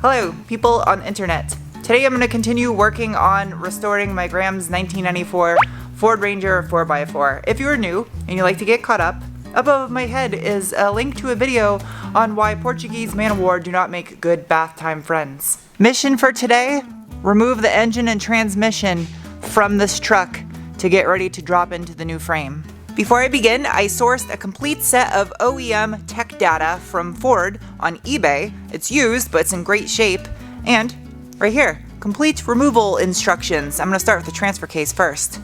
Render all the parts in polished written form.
Hello, people on the internet. Today I'm going to continue working on restoring my Graham's 1994 Ford Ranger 4x4. If you are new and you like to get caught up, above my head is a link to a video on why Portuguese man of war do not make good bath time friends. Mission for today, remove the engine and transmission from this truck to get ready to drop into the new frame. Before I begin, I sourced a complete set of OEM tech data from Ford on eBay. It's used, but it's in great shape. And right here, complete removal instructions. I'm gonna start with the transfer case first.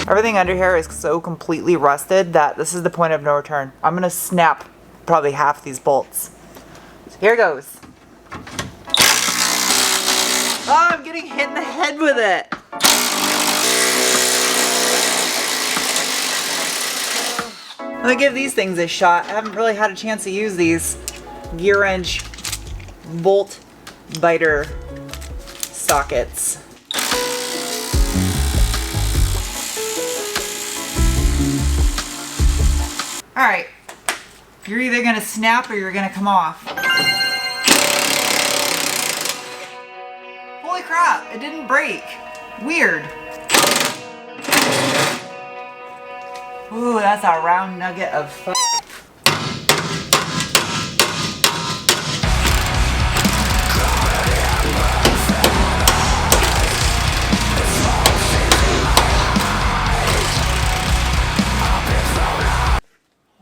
Everything under here is so completely rusted that this is the point of no return. I'm gonna snap probably half these bolts. So here goes. Oh, I'm getting hit in the head with it. I'm gonna give these things a shot. I haven't really had a chance to use these gear wrench bolt biter sockets. All right, you're either gonna snap or you're gonna come off. Holy crap, it didn't break. Weird. Ooh, that's a round nugget of fuck.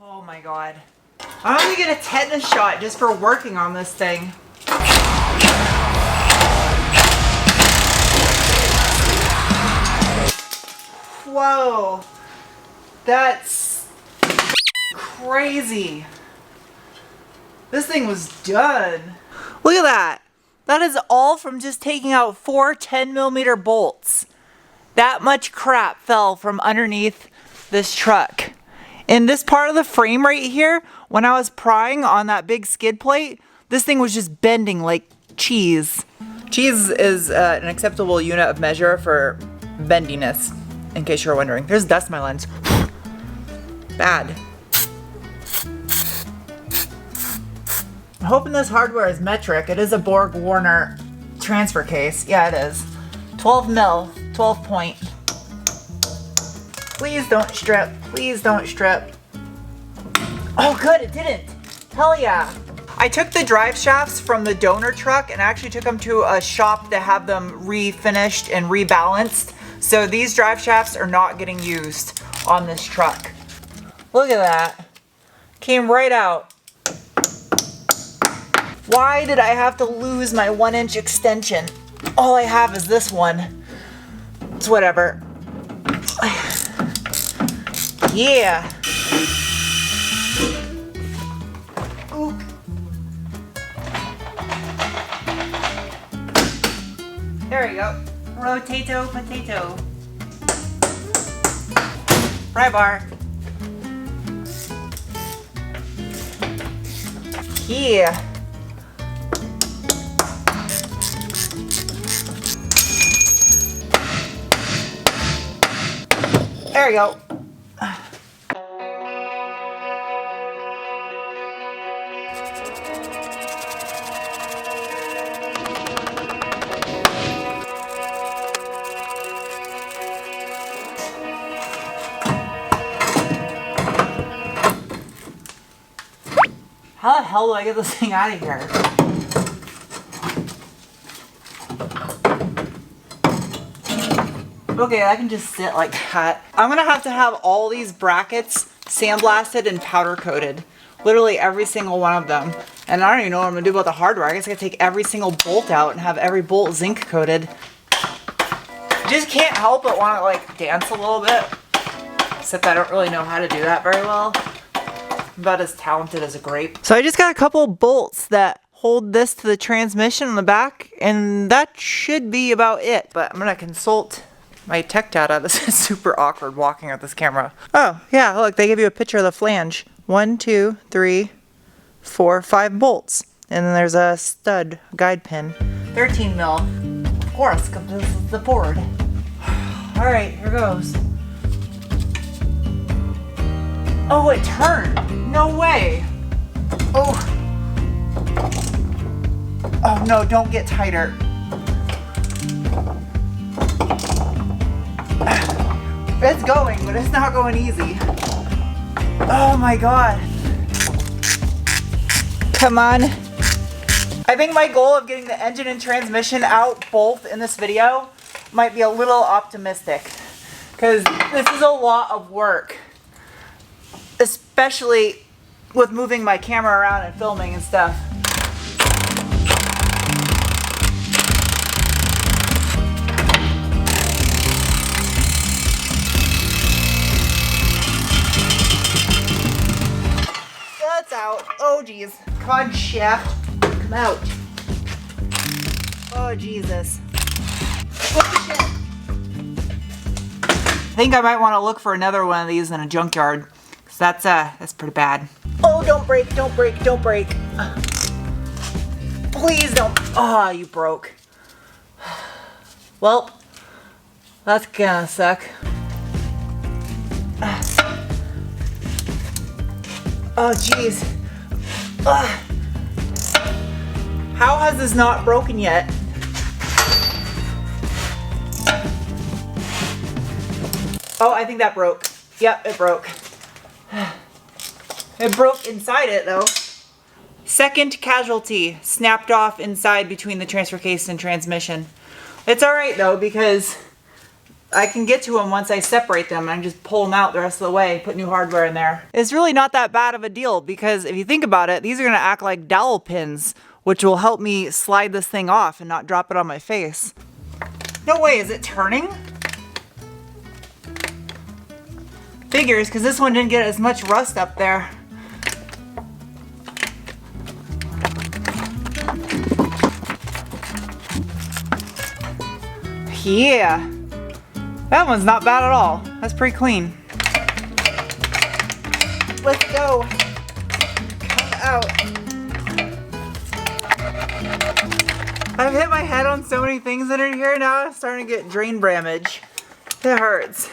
Oh my god. I'm gonna get a tetanus shot just for working on this thing. Whoa, that's crazy. This thing was done. Look at that. That is all from just taking out 4 10mm bolts. That much crap fell from underneath this truck. In this part of the frame right here, when I was prying on that big skid plate, this thing was just bending like cheese. Cheese is an acceptable unit of measure for bendiness. In case you're wondering. There's dust in my lens. Bad. I'm hoping this hardware is metric. It is a Borg Warner transfer case. Yeah, it is. 12 mil, 12 point. Please don't strip. Please don't strip. Oh good, it didn't. Hell yeah. I took the drive shafts from the donor truck and actually took them to a shop to have them refinished and rebalanced. So these drive shafts are not getting used on this truck. Look at that. Came right out. Why did I have to lose my 1-inch extension? All I have is this one. It's whatever. Yeah. Ooh. There we go. Rotato potato. Pry bar. Yeah. There we go. How the hell do I get this thing out of here? Okay, I can just sit like that. I'm gonna have to have all these brackets sandblasted and powder coated. Literally every single one of them. And I don't even know what I'm gonna do about the hardware. I guess I gotta take every single bolt out and have every bolt zinc coated. Just can't help but want to like dance a little bit. Except I don't really know how to do that very well. I'm about as talented as a grape. So I just got a couple bolts that hold this to the transmission on the back, and that should be about it. But I'm gonna consult my tech data. This is super awkward walking with this camera. Oh yeah, look, they give you a picture of the flange. 1, 2, 3, 4, 5 bolts. And then there's a stud guide pin. 13 mil. Of course, because this is the Ford. All right, here goes. Oh, it turned. No way. Oh. Oh no, don't get tighter. It's going, but it's not going easy. Oh my God. Come on. I think my goal of getting the engine and transmission out both in this video might be a little optimistic, because this is a lot of work, especially with moving my camera around and filming and stuff. That's out. Oh geez. Come on, shaft. Come out. Oh Jesus. Oh shit. I think I might want to look for another one of these in a junkyard, because that's pretty bad. Oh, don't break, don't break, don't break. Please don't. Oh, you broke. Well, that's gonna suck. Oh jeez. How has this not broken yet? Oh, I think that broke. Yep, it broke. It broke inside it though. Second casualty, snapped off inside between the transfer case and transmission. It's alright though, because I can get to them once I separate them and just pull them out the rest of the way, put new hardware in there. It's really not that bad of a deal, because if you think about it, these are gonna act like dowel pins, which will help me slide this thing off and not drop it on my face. No way, is it turning? Figures, because this one didn't get as much rust up there. Yeah, that one's not bad at all. That's pretty clean. Let's go. Come out. I've hit my head on so many things under here, now I'm starting to get drain damage. It hurts.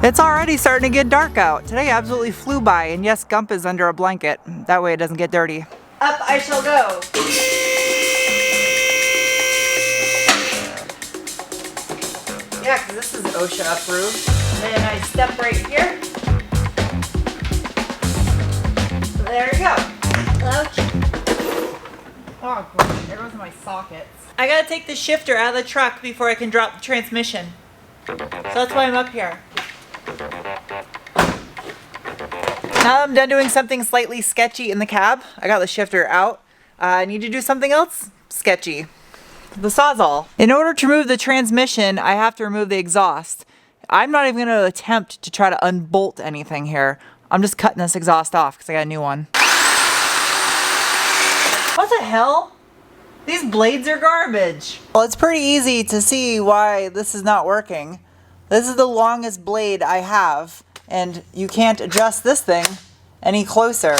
It's already starting to get dark out. Today absolutely flew by, and yes, Gump is under a blanket. That way it doesn't get dirty. Up I shall go. Yeah, because this is OSHA approved. And then I step right here. So there you go. Ouch. Oh, great. There goes my sockets. I gotta take the shifter out of the truck before I can drop the transmission. So that's why I'm up here. Now I'm done doing something slightly sketchy in the cab. I got the shifter out. I need to do something else sketchy. The Sawzall. In order to remove the transmission, I have to remove the exhaust. I'm not even going to attempt to try to unbolt anything here. I'm just cutting this exhaust off because I got a new one. What the hell? These blades are garbage. Well, it's pretty easy to see why this is not working. This is the longest blade I have, and you can't adjust this thing any closer.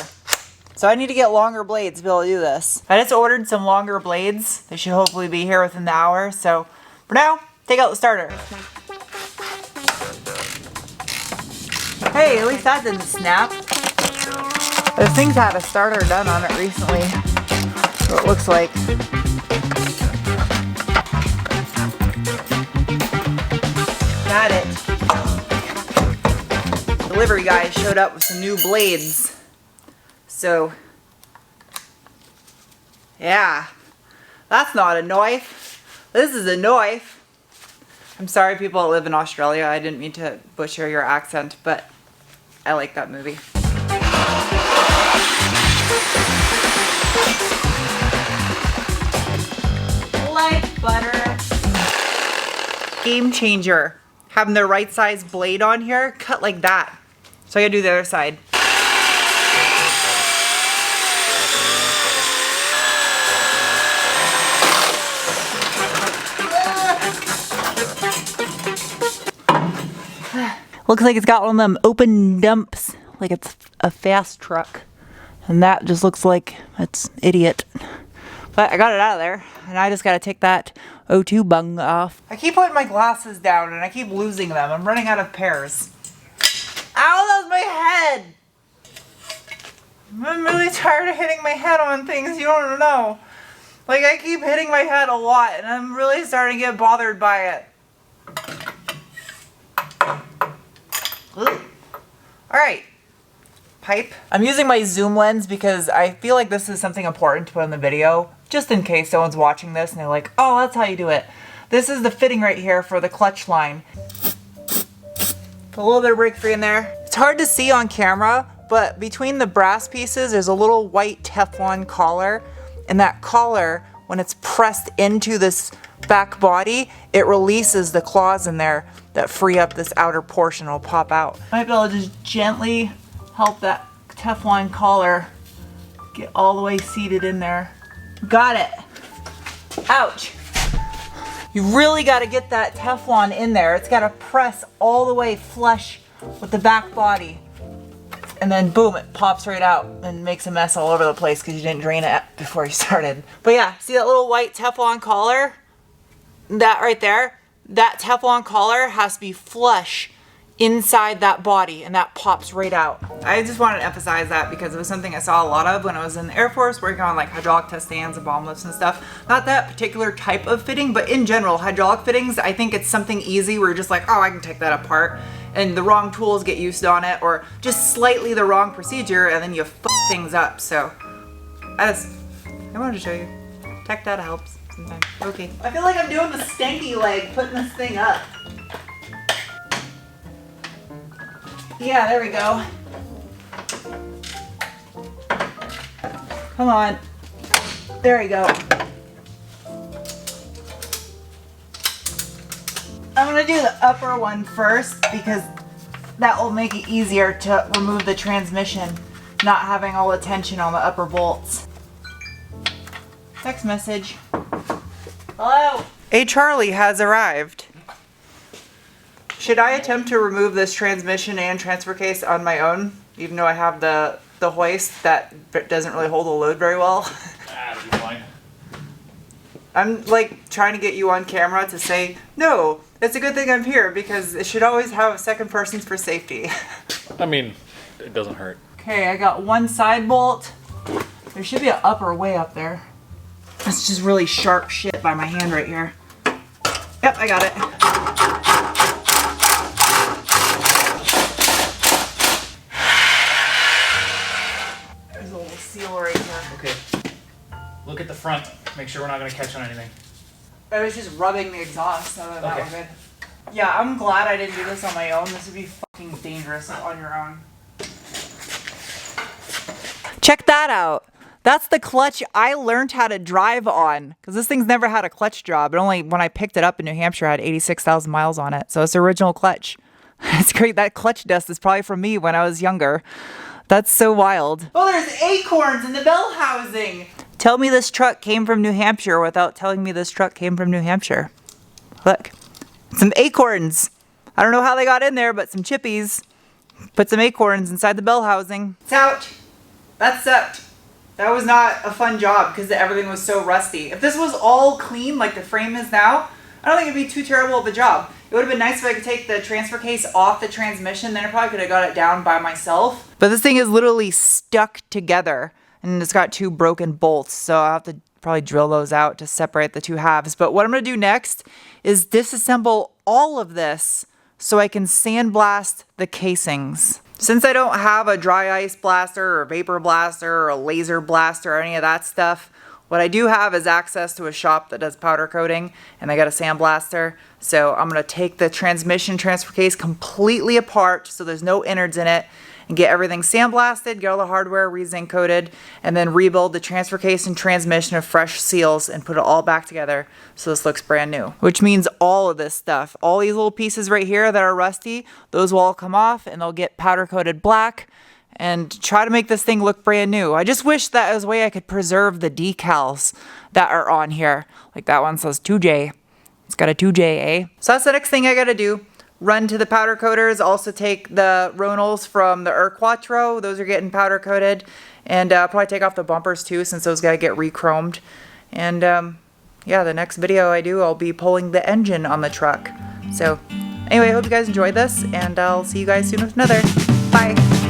So I need to get longer blades to be able to do this. I just ordered some longer blades. They should hopefully be here within the hour. So for now, take out the starter. Hey, at least that didn't snap. This thing's had a starter done on it recently. So it looks like. Got it. Delivery guy showed up with some new blades. So, yeah, that's not a knife. This is a knife. I'm sorry, people that live in Australia. I didn't mean to butcher your accent, but I like that movie. Like butter. Game changer. Having the right size blade on here, cut like that. So I gotta do the other side. Looks like it's got one of them open dumps, like it's a fast truck. And that just looks like it's idiot. But I got it out of there, and I just gotta take that O2 bung off. I keep putting my glasses down and I keep losing them. I'm running out of pairs. Ow, that was my head! I'm really tired of hitting my head on things you don't know. Like, I keep hitting my head a lot and I'm really starting to get bothered by it. Alright. Pipe. I'm using my zoom lens because I feel like this is something important to put in the video, just in case someone's watching this and they're like, oh, that's how you do it. This is the fitting right here for the clutch line. Put a little bit of brake free in there. It's hard to see on camera, but between the brass pieces, there's a little white Teflon collar, and that collar, when it's pressed into this back body, it releases the claws in there that free up this outer portion. It'll pop out. Might be able to just gently help that Teflon collar get all the way seated in there. Got it. Ouch. You really got to get that Teflon in there. It's got to press all the way flush with the back body. And then boom, it pops right out and makes a mess all over the place because you didn't drain it before you started. But yeah, see that little white Teflon collar? That right there? That Teflon collar has to be flush inside that body and that pops right out. I just wanted to emphasize that because it was something I saw a lot of when I was in the Air Force working on like hydraulic test stands and bomb lifts and stuff. Not that particular type of fitting, but in general, hydraulic fittings, I think it's something easy where you're just like, oh, I can take that apart, and the wrong tools get used on it, or just slightly the wrong procedure and then you fuck things up. So I wanted to show you. Tech data helps sometimes. Okay. I feel like I'm doing the stanky leg putting this thing up. Yeah, there we go. Come on. There we go. I'm gonna do the upper one first because that will make it easier to remove the transmission, not having all the tension on the upper bolts. Text message. Hello? A Charlie has arrived. Should I attempt to remove this transmission and transfer case on my own, even though I have the hoist that doesn't really hold the load very well? That'll be fine. I'm like trying to get you on camera to say, no, it's a good thing I'm here because it should always have second persons for safety. I mean, it doesn't hurt. Okay, I got one side bolt. There should be an upper way up there. That's just really sharp shit by my hand right here. Yep, I got it. There's a little seal right here. Okay. Look at the front. Make sure we're not going to catch on anything. I was just rubbing the exhaust, so that Okay. was good. Yeah, I'm glad I didn't do this on my own. This would be fucking dangerous on your own. Check that out. That's the clutch I learned how to drive on, because this thing's never had a clutch job. It only, when I picked it up in New Hampshire, had 86,000 miles on it. So it's the original clutch. It's great. That clutch dust is probably from me when I was younger. That's so wild. Oh, there's acorns in the bell housing. Tell me this truck came from New Hampshire without telling me this truck came from New Hampshire. Look, some acorns. I don't know how they got in there, but some chippies. Put some acorns inside the bell housing. It's out. That sucked. That was not a fun job because everything was so rusty. If this was all clean like the frame is now, I don't think it'd be too terrible of a job. It would have been nice if I could take the transfer case off the transmission, then I probably could have got it down by myself. But this thing is literally stuck together and it's got two broken bolts, so I'll have to probably drill those out to separate the two halves. But what I'm going to do next is disassemble all of this so I can sandblast the casings. Since I don't have a dry ice blaster or vapor blaster or a laser blaster or any of that stuff, what I do have is access to a shop that does powder coating, and they got a sandblaster. So I'm gonna take the transmission transfer case completely apart so there's no innards in it, and get everything sandblasted, get all the hardware re-zinc coated, and then rebuild the transfer case and transmission with fresh seals and put it all back together so this looks brand new. Which means all of this stuff, all these little pieces right here that are rusty, those will all come off and they'll get powder coated black and try to make this thing look brand new. I just wish that was a way I could preserve the decals that are on here. Like that one says 2J. It's got a 2J, eh? So that's the next thing I gotta do. Run to the powder coaters, also take the Ronals from the Quattro. Those are getting powder coated. And probably take off the bumpers too, since those gotta get re-chromed. And yeah, the next video I do, I'll be pulling the engine on the truck. So anyway, I hope you guys enjoyed this, and I'll see you guys soon with another. Bye.